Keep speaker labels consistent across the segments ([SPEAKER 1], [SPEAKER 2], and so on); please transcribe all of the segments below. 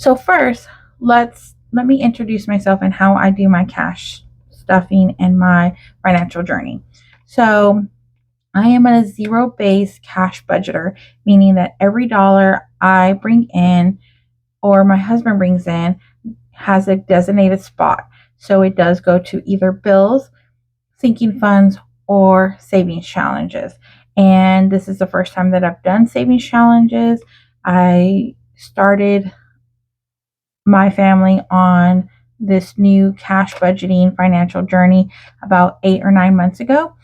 [SPEAKER 1] So first, let me introduce myself and how I do my cash stuffing and my financial journey. So I am a zero-based cash budgeter, meaning that every dollar I bring in or my husband brings in has a designated spot. So it does go to either bills, sinking funds, or savings challenges. And this is the first time that I've done savings challenges. I started my family on this new cash budgeting financial journey about 8 or 9 months ago.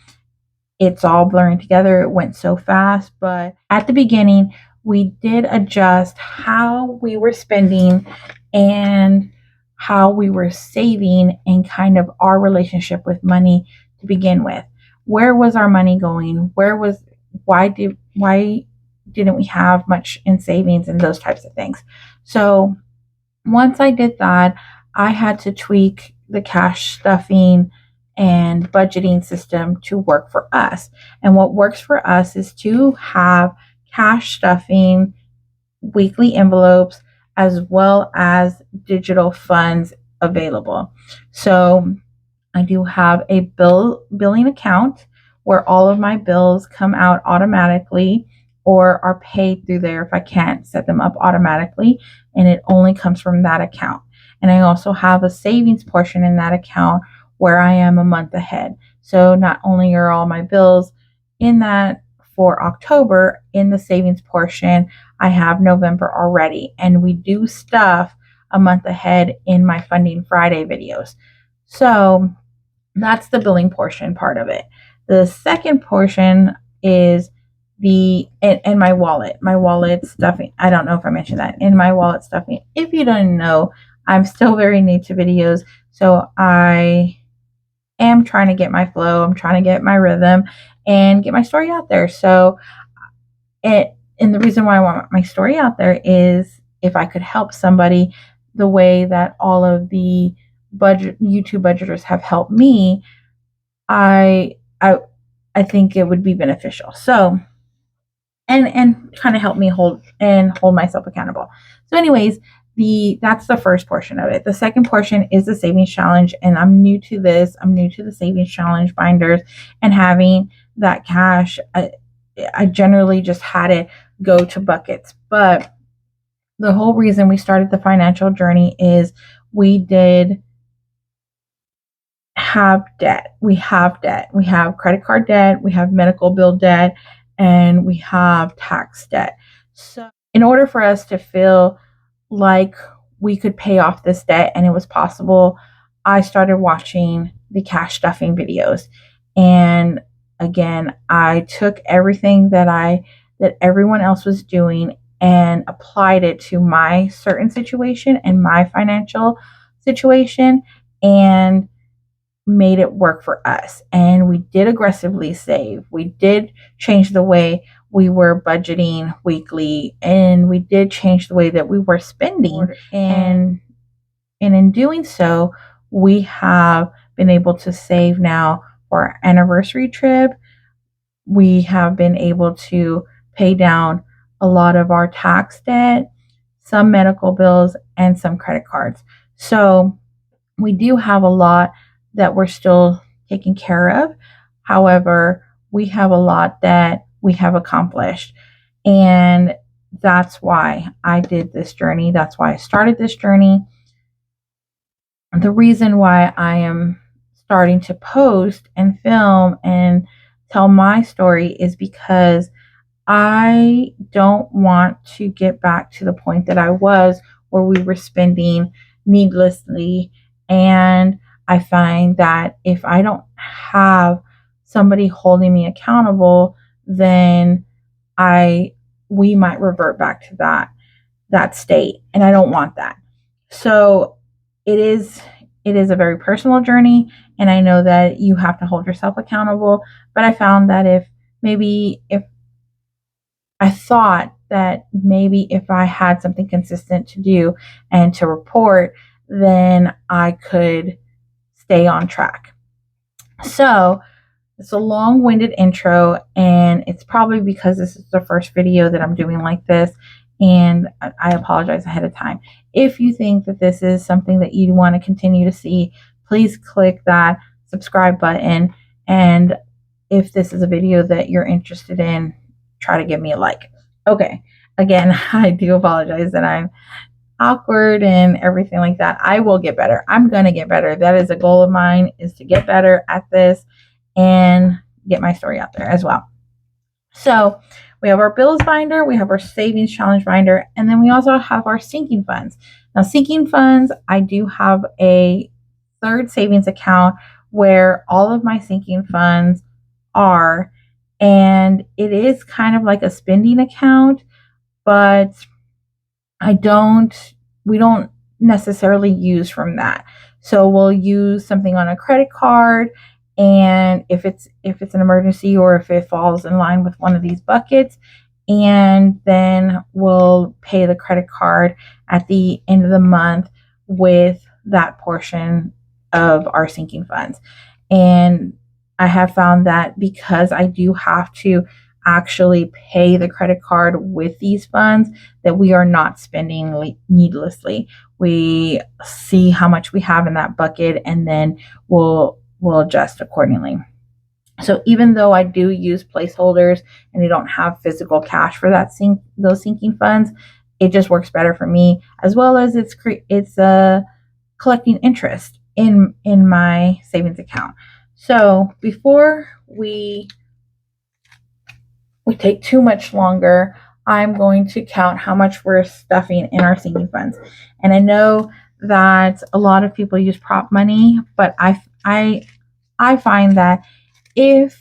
[SPEAKER 1] It's all blurring together. It went so fast, but at the beginning, we did adjust how we were spending and how we were saving and kind of our relationship with money to begin with. Where was our money going? Why didn't we have much in savings and those types of things? So once I did that, I had to tweak the cash stuffing and budgeting system to work for us. And what works for us is to have cash stuffing, weekly envelopes, as well as digital funds available. So I do have a billing account where all of my bills come out automatically or are paid through there if I can't set them up automatically, and it only comes from that account. And I also have a savings portion in that account where I am a month ahead. So not only are all my bills in that for October in the savings portion, I have November already. And we do stuff a month ahead in my Funding Friday videos. So that's the billing portion part of it. The second portion is and my wallet stuffing. I don't know if I mentioned that in my wallet stuffing. If you don't know, I'm still very new to videos, so I am trying to get my flow. I'm trying to get my rhythm and get my story out there. So and the reason why I want my story out there is if I could help somebody the way that all of the YouTube budgeters have helped me, I I I think it would be beneficial. So and kind of help me hold myself accountable. So anyways, that's the first portion of it. The second portion is the savings challenge, and I'm new to this. I'm new to the savings challenge binders and having that cash. I generally just had it go to buckets, but the whole reason we started the financial journey is we did have debt. We have debt. We have credit card debt, we have medical bill debt, and we have tax debt. So, in order for us to feel like we could pay off this debt and it was possible, I started watching the cash stuffing videos. And again, I took everything that everyone else was doing and applied it to my certain situation and my financial situation and made it work for us. And we did aggressively save. We did change the way we were budgeting weekly, and we did change the way that we were spending. And in doing so, we have been able to save now for our anniversary trip. We have been able to pay down a lot of our tax debt, some medical bills, and some credit cards. So we do have a lot that we're still taking care of. However, we have a lot that we have accomplished. And that's why I did this journey. That's why I started this journey. The reason why I am starting to post and film and tell my story is because I don't want to get back to the point that I was where we were spending needlessly. And I find that if I don't have somebody holding me accountable, then we might revert back to that state, and I don't want that. So it is a very personal journey, and I know that you have to hold yourself accountable, but I found that if I thought that maybe if I had something consistent to do and to report, then I could stay on track. So it's a long-winded intro, and it's probably because this is the first video that I'm doing like this, and I apologize ahead of time. If you think that this is something that you want to continue to see, please click that subscribe button. And if this is a video that you're interested in, try to give me a like. Okay. Again, I do apologize that I'm awkward and everything like that. I will get better. I'm going to get better. That is a goal of mine, is to get better at this and get my story out there as well. So we have our bills binder, we have our savings challenge binder, and then we also have our sinking funds. Now, sinking funds, I do have a third savings account where all of my sinking funds are, and it is kind of like a spending account, but we don't necessarily use from that. So we'll use something on a credit card, and if it's an emergency, or if it falls in line with one of these buckets, and then we'll pay the credit card at the end of the month with that portion of our sinking funds. And I have found that because I do have to actually pay the credit card with these funds, that we are not spending needlessly. We see how much we have in that bucket, and then we'll adjust accordingly. So even though I do use placeholders and I don't have physical cash for those sinking funds, it just works better for me, as well as it's collecting interest in my savings account. So before we take too much longer, I'm going to count how much we're stuffing in our sinking funds. And I know that a lot of people use prop money, but I find that if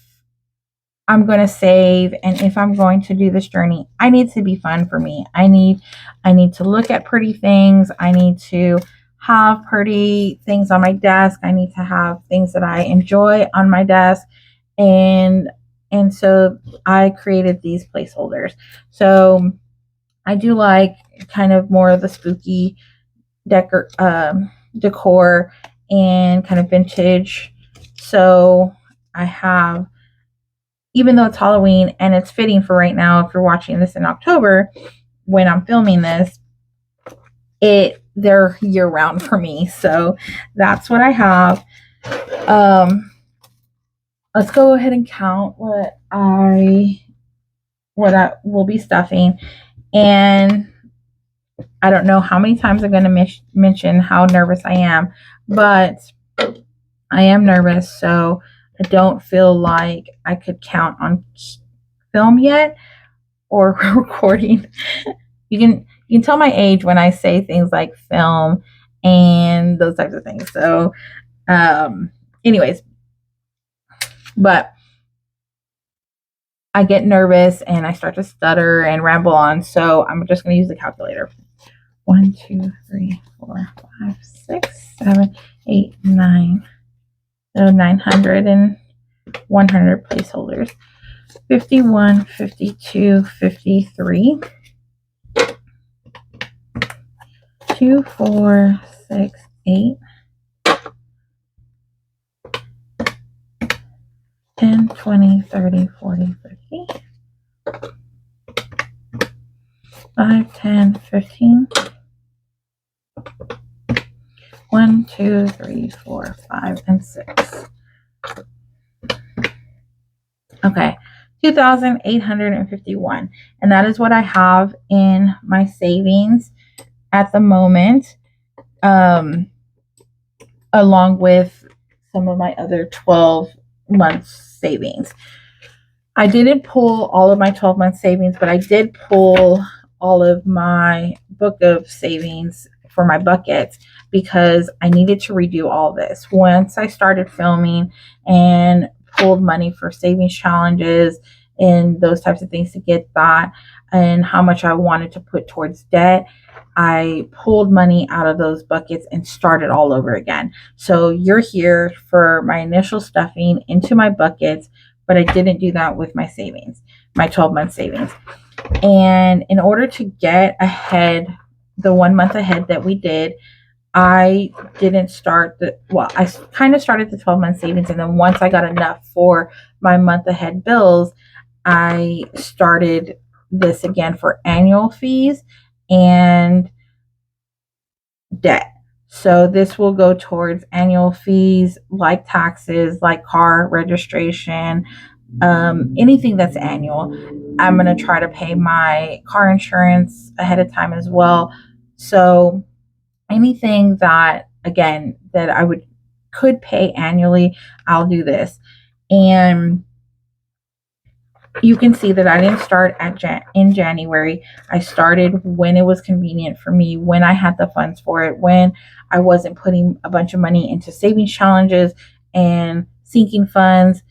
[SPEAKER 1] I'm going to save and if I'm going to do this journey, I need to be fun for me. I need to look at pretty things. I need to have pretty things on my desk. I need to have things that I enjoy on my desk. And so I created these placeholders. So I do like kind of more of the spooky decor and kind of vintage. So I have, even though it's Halloween and it's fitting for right now, if you're watching this in October when I'm filming this, they're year round for me. So that's what I have. Let's go ahead and count what I will be stuffing. And I don't know how many times I'm going to mention how nervous I am, but I am nervous, so I don't feel like I could count on film yet or recording. You can tell my age when I say things like film and those types of things. So, anyways, but I get nervous and I start to stutter and ramble on. So I'm just going to use the calculator. 1, 2, 3, 4, 5, 6, 7, 8, 9. So 900 and 100 placeholders. 51, 52, 53. 2, 4, 6, 8. 10, 20, 30, 40, 50. 5, 10, 15. 1, 2, 3, 4, 5, and 6. Okay, 2,851. And that is what I have in my savings at the moment, along with some of my other 12 months savings. I didn't pull all of my 12-month savings, but I did pull all of my book of savings for my buckets because I needed to redo all this. Once I started filming and pulled money for savings challenges and those types of things to get that, and how much I wanted to put towards debt, I pulled money out of those buckets and started all over again. So you're here for my initial stuffing into my buckets, but I didn't do that with my savings, my 12-month savings. And in order to get ahead, the 1 month ahead that we did, I didn't start I kind of started the 12-month savings. And then once I got enough for my month ahead bills, I started this again for annual fees and debt. So this will go towards annual fees like taxes, like car registration, anything that's annual. I'm going to try to pay my car insurance ahead of time as well. So anything that, again, that I could pay annually, I'll do this. And you can see that I didn't start in January. I started when it was convenient for me, when I had the funds for it, when I wasn't putting a bunch of money into savings challenges and sinking funds,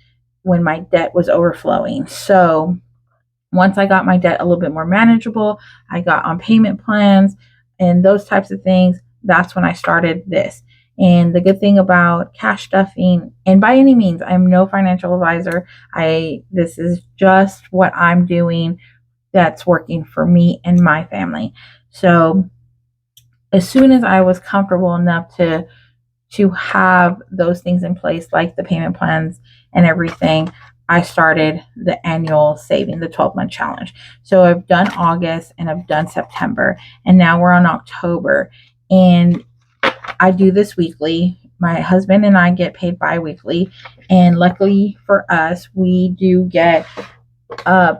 [SPEAKER 1] when my debt was overflowing. So once I got my debt a little bit more manageable, I got on payment plans and those types of things. That's when I started this. And the good thing about cash stuffing, and by any means, I'm no financial advisor. This is just what I'm doing that's working for me and my family. So as soon as I was comfortable enough to have those things in place, like the payment plans and everything, I started the annual saving, the 12-month challenge. So I've done August and I've done September, and now we're on October. And I do this weekly. My husband and I get paid bi-weekly. And luckily for us, we do get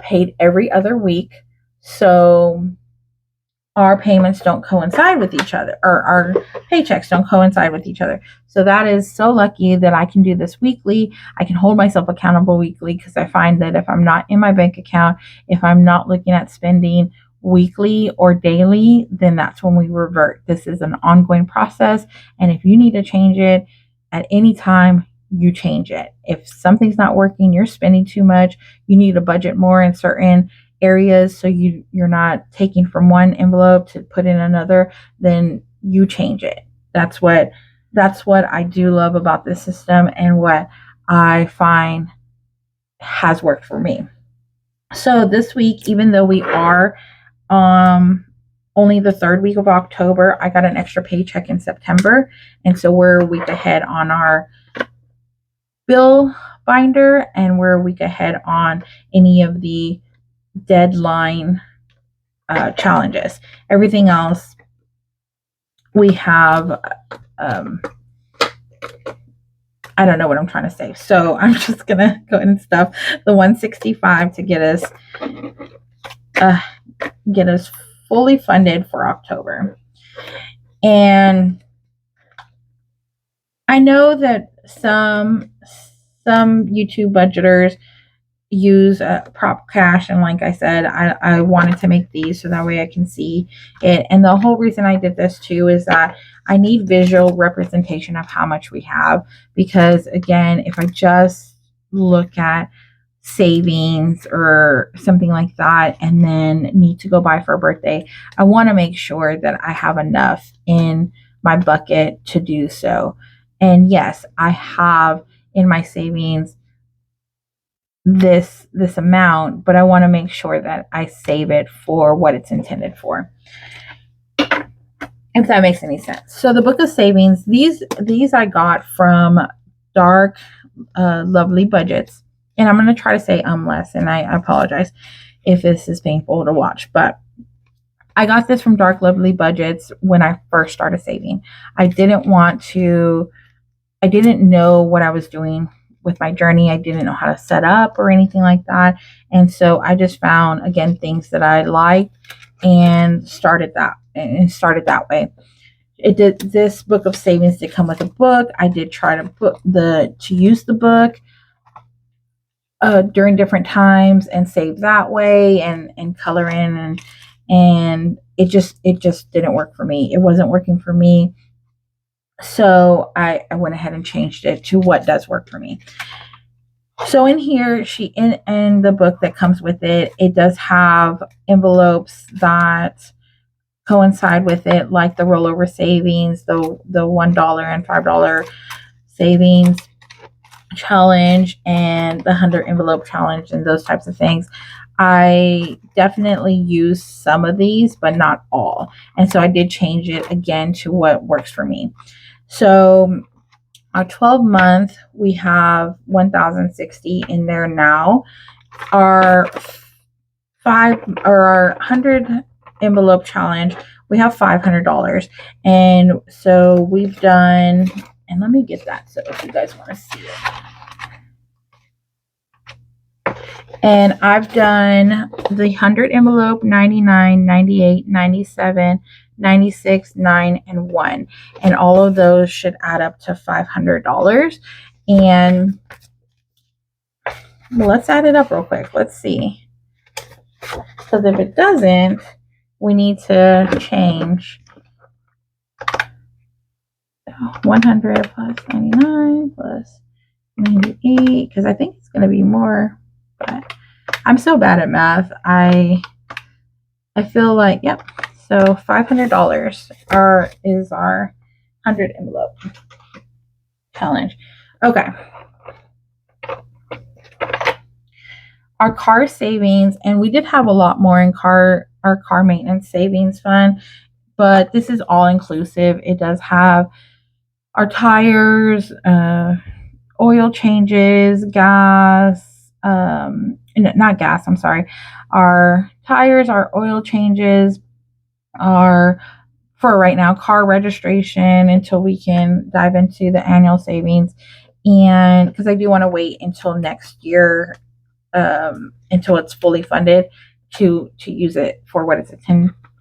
[SPEAKER 1] paid every other week. So our payments don't coincide with each other, or our paychecks don't coincide with each other. So that is so lucky that I can do this weekly. I can hold myself accountable weekly, because I find that if I'm not in my bank account, if I'm not looking at spending weekly or daily, then that's when we revert. This is an ongoing process. And if you need to change it at any time, you change it. If something's not working, you're spending too much, you need to budget more in certain areas so you're not taking from one envelope to put in another, then you change it. That's what I do love about this system, and what I find has worked for me. So this week, even though we are only the third week of October, I got an extra paycheck in September, and so we're a week ahead on our bill binder, and we're a week ahead on any of the deadline challenges. Everything else we have, I don't know what I'm trying to say. So I'm just going to go ahead and stuff the 165 to get us fully funded for October. And I know that some YouTube budgeters use prop cash, and like I said, I wanted to make these so that way I can see it. And the whole reason I did this too is that I need visual representation of how much we have, because again, if I just look at savings or something like that and then need to go buy for a birthday, I want to make sure that I have enough in my bucket to do so. And yes, I have in my savings this amount, but I want to make sure that I save it for what it's intended for, if that makes any sense. So the book of savings, these I got from Dark Lovely Budgets, and I'm going to try to say less, and I apologize if this is painful to watch, but I got this from Dark Lovely Budgets when I first started saving. I didn't know what I was doing with my journey. I didn't know how to set up or anything like that. And so I just found, again, things that I liked and started that way. This book of savings did come with a book. I did try to use the book during different times and save that way and color in, and it just didn't work for me. It wasn't working for me. So I went ahead and changed it to what does work for me. So in here, in the book that comes with it, it does have envelopes that coincide with it, like the rollover savings, the $1 and $5 savings challenge, and the 100 envelope challenge, and those types of things. I definitely use some of these, but not all. And so I did change it again to what works for me. So our 12-month, we have 1,060 in there now. Our our 100 envelope challenge, we have $500. And so we've done, and let me get that so if you guys want to see it. And I've done the 100 envelope, 99, 98, 97, 96, 9, and 1. And all of those should add up to $500. And let's add it up real quick. Let's see. Because if it doesn't, we need to change 100 plus 99 plus 98, because I think it's going to be more, but I'm so bad at math. I feel like, yep. So $500 is our 100 envelope challenge. Okay. Our car savings, and we did have a lot more in our car maintenance savings fund, but this is all inclusive. It does have our tires, oil changes, gas, not gas, I'm sorry. Our tires, our oil changes, our, for right now, car registration until we can dive into the annual savings. And because I do want to wait until next year, until it's fully funded to use it for what it's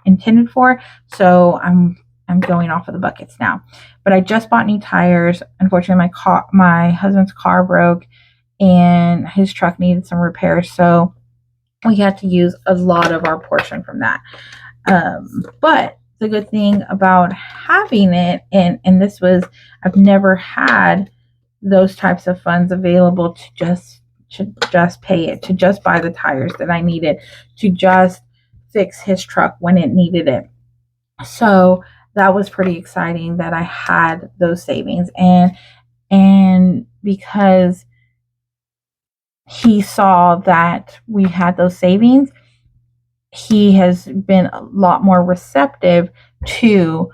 [SPEAKER 1] intended for. So I'm going off of the buckets now. But I just bought new tires. Unfortunately, my husband's car broke and his truck needed some repairs. So we had to use a lot of our portion from that. But the good thing about having it, and this was, I've never had those types of funds available to just pay it, to just buy the tires that I needed, to just fix his truck when it needed it. So that was pretty exciting that I had those savings, and because he saw that we had those savings, he has been a lot more receptive to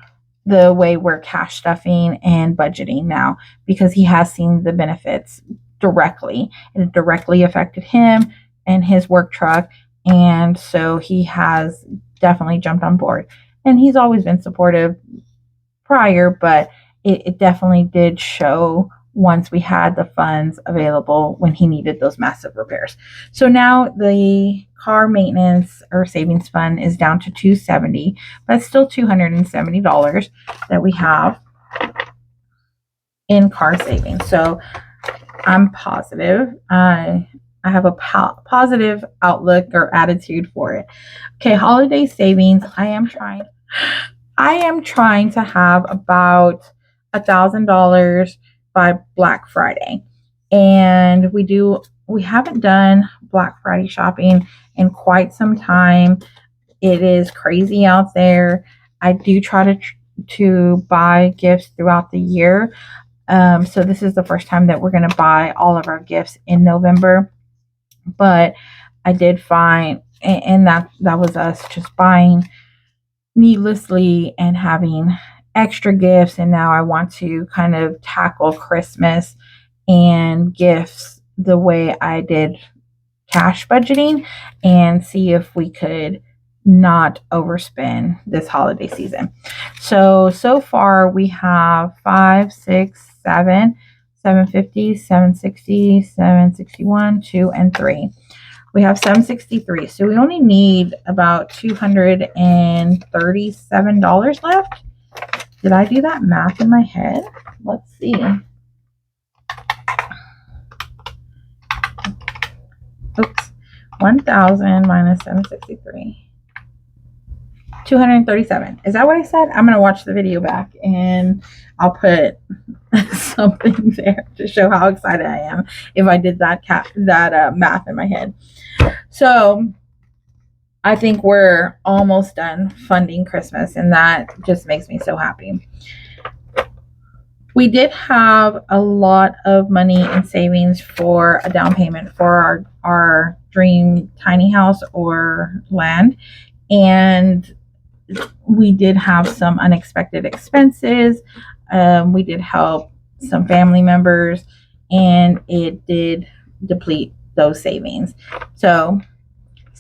[SPEAKER 1] the way we're cash stuffing and budgeting now, because he has seen the benefits directly, and it directly affected him and his work truck. And so he has definitely jumped on board, and he's always been supportive prior, but it definitely did show once we had the funds available when he needed those massive repairs. So now the car maintenance or savings fund is down to $270, but it's still $270 that we have in car savings. So I'm positive. I have a positive outlook or attitude for it. Okay, holiday savings. I am trying to have about $1,000 by Black Friday. And we haven't done Black Friday shopping in quite some time. It is crazy out there. I do try to buy gifts throughout the year. So this is the first time that we're going to buy all of our gifts in November. But I did find, and that was us just buying needlessly and having extra gifts. And now I want to kind of tackle Christmas and gifts the way I did cash budgeting, and see if we could not overspend this holiday season. So far we have 5, 6, 7, 750, 760, 761, 2, and 3. We have 763. So we only need about $237 left. Did I do that math in my head? Let's see. Oops. 1,000 minus 763. 237. Is that what I said? I'm going to watch the video back and I'll put something there to show how excited I am if I did that math in my head. So I think we're almost done funding Christmas, and that just makes me so happy. We did have a lot of money in savings for a down payment for our dream tiny house or land, and we did have some unexpected expenses. We did help some family members, and it did deplete those savings. So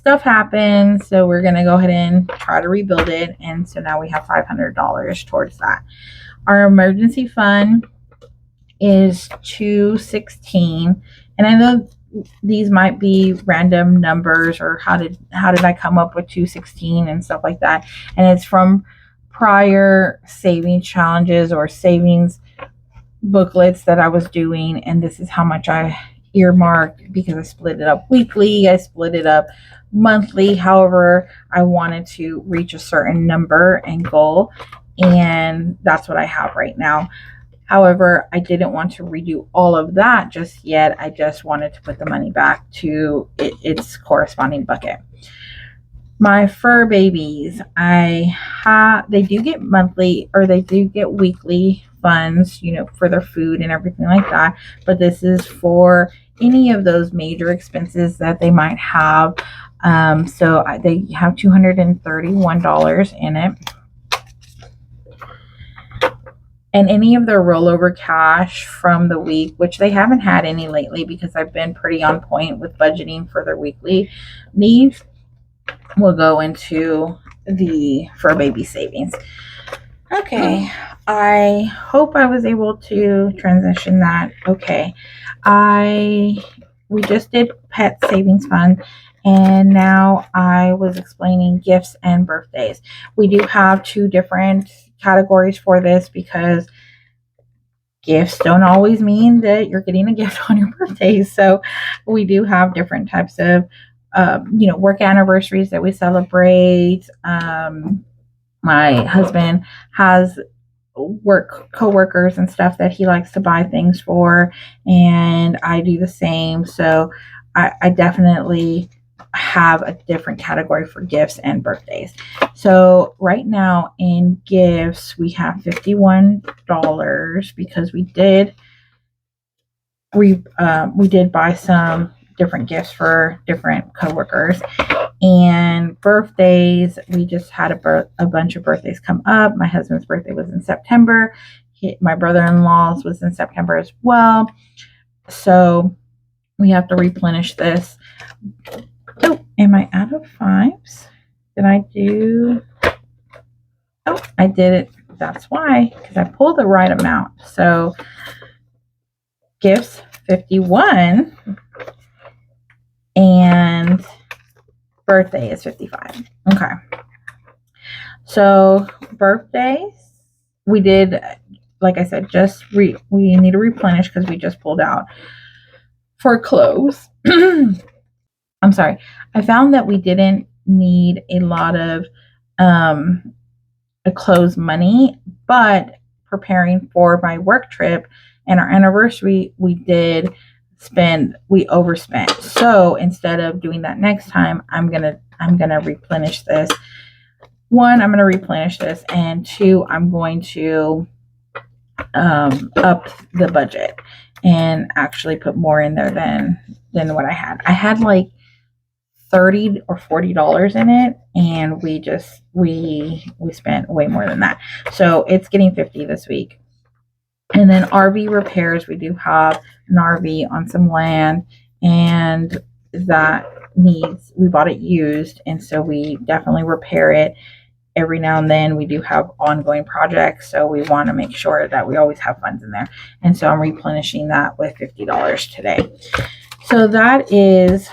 [SPEAKER 1] stuff happens, so we're going to go ahead and try to rebuild it. And so now we have $500 towards that. Our emergency fund is 216, and I know these might be random numbers, or how did I come up with 216 and stuff like that. And it's from prior savings challenges or savings booklets that I was doing, and this is how much I earmarked, because I split it up weekly, I split it up monthly. However, I wanted to reach a certain number and goal, and that's what I have right now. However, I didn't want to redo all of that just yet. I just wanted to put the money back to its corresponding bucket. My fur babies, they do get monthly, or they do get weekly funds, for their food and everything like that. But this is for any of those major expenses that they might have. So they have $231 in it. And any of their rollover cash from the week, which they haven't had any lately because I've been pretty on point with budgeting for their weekly needs, will go into the fur baby savings. Okay, I hope I was able to transition that. Okay, we just did pet savings fund, and now I was explaining gifts and birthdays. We do have two different categories for this, because gifts don't always mean that you're getting a gift on your birthday. So we do have different types of work anniversaries that we celebrate. My husband has coworkers and stuff that he likes to buy things for, and I do the same. So I definitely have a different category for gifts and birthdays. So right now in gifts, we have $51, because we did buy some different gifts for different coworkers. And birthdays, we just had a bunch of birthdays come up. My husband's birthday was in September. My brother-in-law's was in September as well. So we have to replenish this. Oh, am I out of fives? Did I do? Oh, I did it. That's why, because I pulled the right amount. So gifts, 51, and birthday is 55. Okay. So birthdays, we did, like I said, we need to replenish because we just pulled out. For clothes, I'm sorry, I found that we didn't need a lot of clothes money, but preparing for my work trip and our anniversary, we overspent. So instead of doing that next time, I'm gonna replenish this. One, I'm gonna replenish this, and two, I'm going to up the budget and actually put more in there than what I had. I had like $30 or $40 in it, and we spent way more than that. So it's getting 50 this week. And then RV repairs, we do have an RV on some land, and that we bought it used, and so we definitely repair it every now and then. We do have ongoing projects, so we want to make sure that we always have funds in there. And so I'm replenishing that with $50 today. So that is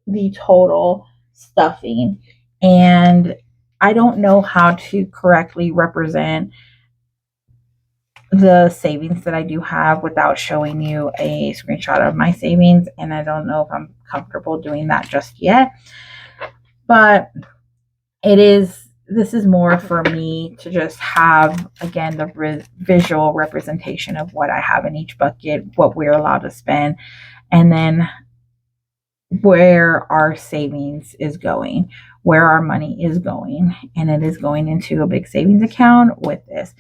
[SPEAKER 1] the total stuffing. And I don't know how to correctly represent the savings that I do have without showing you a screenshot of my savings, and I don't know if I'm comfortable doing that just yet. But this is more for me to just have, again, the visual representation of what I have in each bucket, what we're allowed to spend, and then where our savings is going, where our money is going. And it is going into a big savings account with this.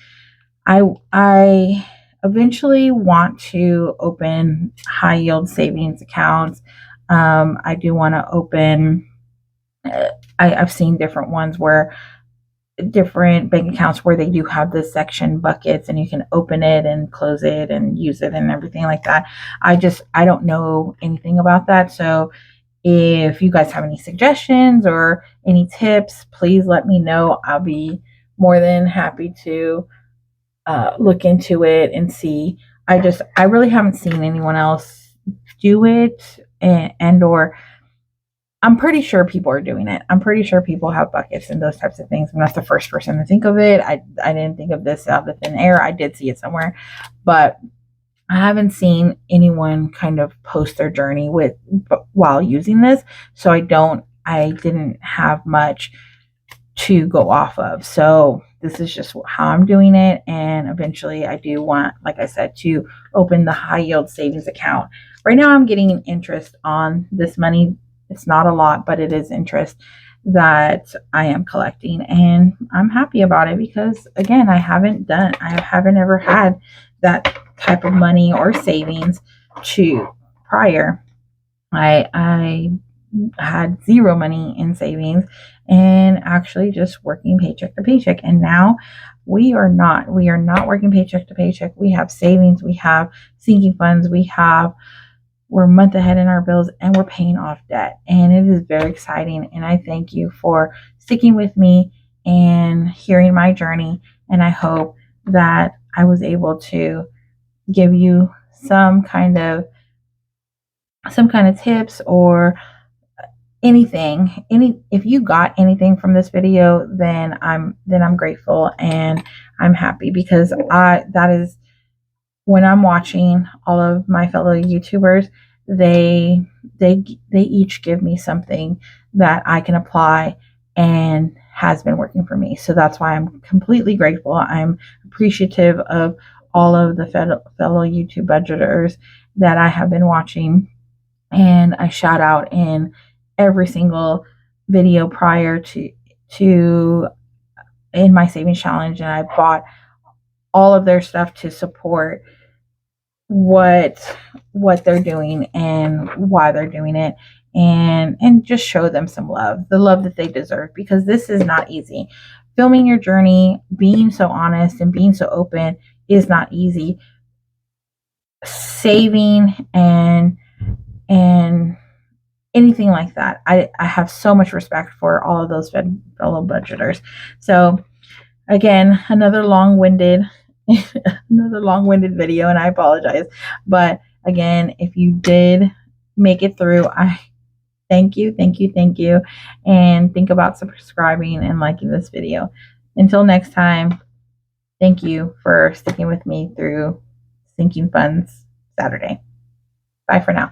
[SPEAKER 1] I eventually want to open high yield savings accounts. I do want to open, I've seen different ones where different bank accounts where they do have this section buckets, and you can open it and close it and use it and everything like that. I don't know anything about that. So If you guys have any suggestions or any tips, please let me know. I'll be more than happy to look into it and see. I really haven't seen anyone else do it, and or I'm pretty sure people are doing it. I'm pretty sure people have buckets and those types of things. I'm not the first person to think of it. I didn't think of this out of thin air. I did see it somewhere, but I haven't seen anyone kind of post their journey with while using this. So I didn't have much to go off of. So this is just how I'm doing it. And eventually I do want, like I said, to open the high yield savings account. Right now I'm getting interest on this money. It's not a lot, but it is interest that I am collecting. And I'm happy about it because again, I haven't ever had that type of money or savings to prior. I had zero money in savings and actually just working paycheck to paycheck. And now we are not working paycheck to paycheck. We have savings, we have sinking funds, we're a month ahead in our bills and we're paying off debt. And it is very exciting. And I thank you for sticking with me and hearing my journey. And I hope that I was able to give you some kind of tips or anything. If you got anything from this video, then I'm grateful and I'm happy because I that is when I'm watching all of my fellow YouTubers, they they each give me something that I can apply and has been working for me. So that's why I'm completely grateful. I'm appreciative of all of the fellow YouTube budgeters that I have been watching, and I shout out in every single video prior to in my savings challenge, and I bought all of their stuff to support what they're doing and why they're doing it, and just show them some love, the love that they deserve, because this is not easy. Filming your journey, being so honest and being so open is not easy. Saving and anything like that, I have so much respect for all of those fellow budgeters. So again, another long-winded video, and I apologize. But again, if you did make it through, I thank you, thank you, thank you. And think about subscribing and liking this video. Until next time, thank you for sticking with me through Sinking Funds Saturday. Bye for now.